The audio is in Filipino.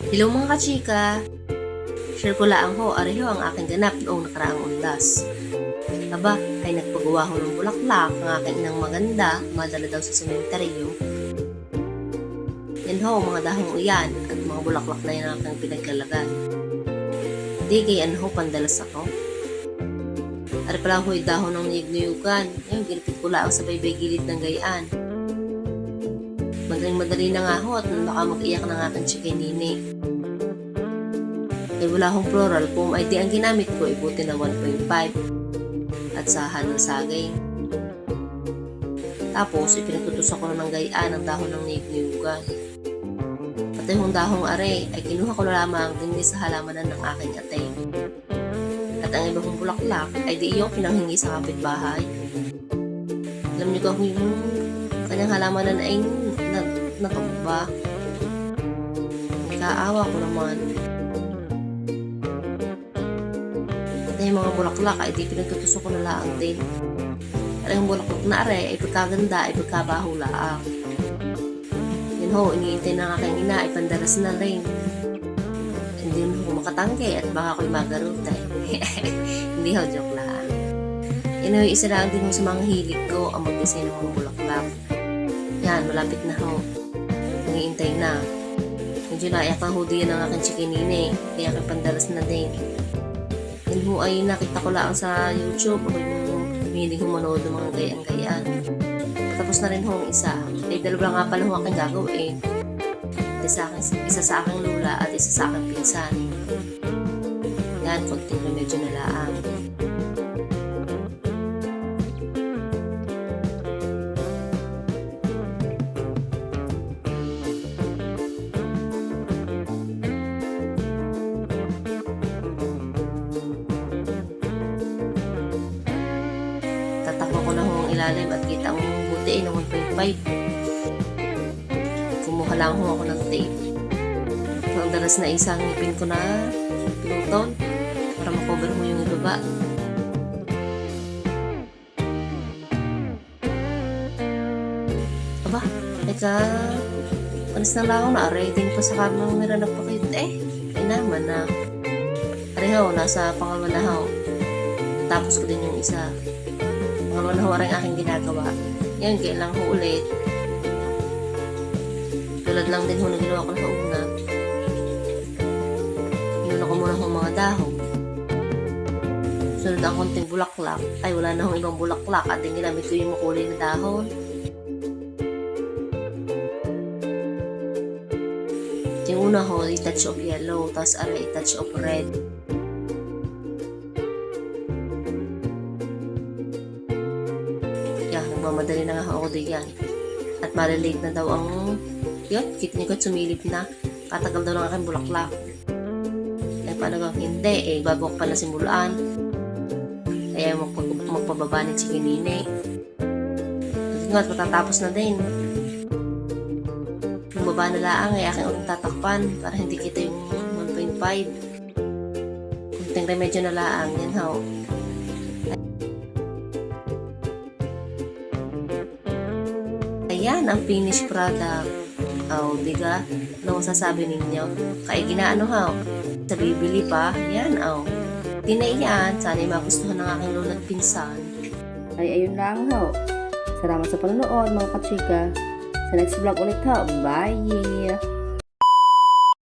Hello mga kachika! Share ko lang ho, ariho ang aking ganap noong nakaraang undas. Aba, ay nagpagawa ho ng bulaklak ang aking inang maganda, madala daw sa sementeryo. Yan ho, mga dahong uyan at mga bulaklak na yan ang aking pinaglalagan. Di kay ho, pandalas ako. Ari pala ho, dahon ng niyig-niyugan. Ngayon, ginipit ko lang sa baybay gilid ng gayaan. Madaling-madali na nga ho at baka mag-iyak ng aking chikinini. Ay wala akong floral foam ay di ang ginamit ko ibuti na 1.5 at sahan ng sagay. Tapos ipinagtutusan ko na ng gayaan ang dahon ng niyig-niyugan. Pati yung dahong are ay kinuha ko na lamang din sa halamanan ng aking atay. At ang iba kong bulaklak ay di iyong pinanghingi sa kapitbahay. Alam niyo kung yung kanyang halamanan ay natugba. Kaawa ko naman. At yung mga bulaklak ay di pinagtutuso ko na laang din. At yung bulaklak na are ay pagkaganda ay pagkabaho laang. Yan ho, iniintay ng aking ina ay pandaras na rin. Hindi mo makatangke at baka ako'y magarutay. Hindi ho, joke lang. Yan ho, isa lang din ho sa mga hilig ko ang mag-design ng mga bulaklak. Yan, malapit na ho. Nangiintay na. Medyo naiyak ang hoodie yan ng aking chikinini. Kaya aking pandaras na din. Yan ho ay nakita ko lang sa YouTube. Ako yung humilig humanood ng mga gayang-gayaan. Tapos na rin ho ang isa. Ay dalawa nga pala ho aking gagawin. Isa sa aking lula at isa sa aking pinsan. Yan, konting remedyo na laang. Tatakbo ko na ho ang ilalim at kita ang buti ng 1.5. Kumuha lang ho ako ng tape. Ang dalas na isang ngipin ko na pinutol para makover mo yung ibaba. Aba, teka, panis na lang ako na rating pa sa camera nagpakit. Ay naman na. Pareho, nasa pangalawa na ho. Tapos ko din yung isa. Pangalawa na ho rin aking ginagawa. Yan, kailang ho ulit. Tulad lang din ho na ginawa ko na sa una. Inuna ko muna ho mga dahon. Sunod ang konting bulaklak. Ay, wala na hong ibang bulaklak at din ginamit ko yung makulay na dahon. Yung una ho, i-touch of yellow, tapos i-touch of red. Yan, nagmamadali na nga ako diyan. At malilate na daw ang yun, kita niyo ko sumilip na. Katagal daw ng aking bulaklak. Eh, paano kang hindi? Bago ko pala simulaan. Kaya magpababa ni chikinini. At nga, matatapos na din. Yung baba na laang ay aking ulit tatakpan para hindi kita yung 1.5. Kunting remedyo na laang. Yan ho. Ayan ang finished product. Diga? Ano masasabi ninyo? Kaya ginaano ha? Sa bibili pa? Yan Di na iyan. Sana'y magustuhan ng aking lula at pinsan. Ay, ayun lang ho. Salamat sa panonood mga kachika. Sa next vlog ulit ho. Bye!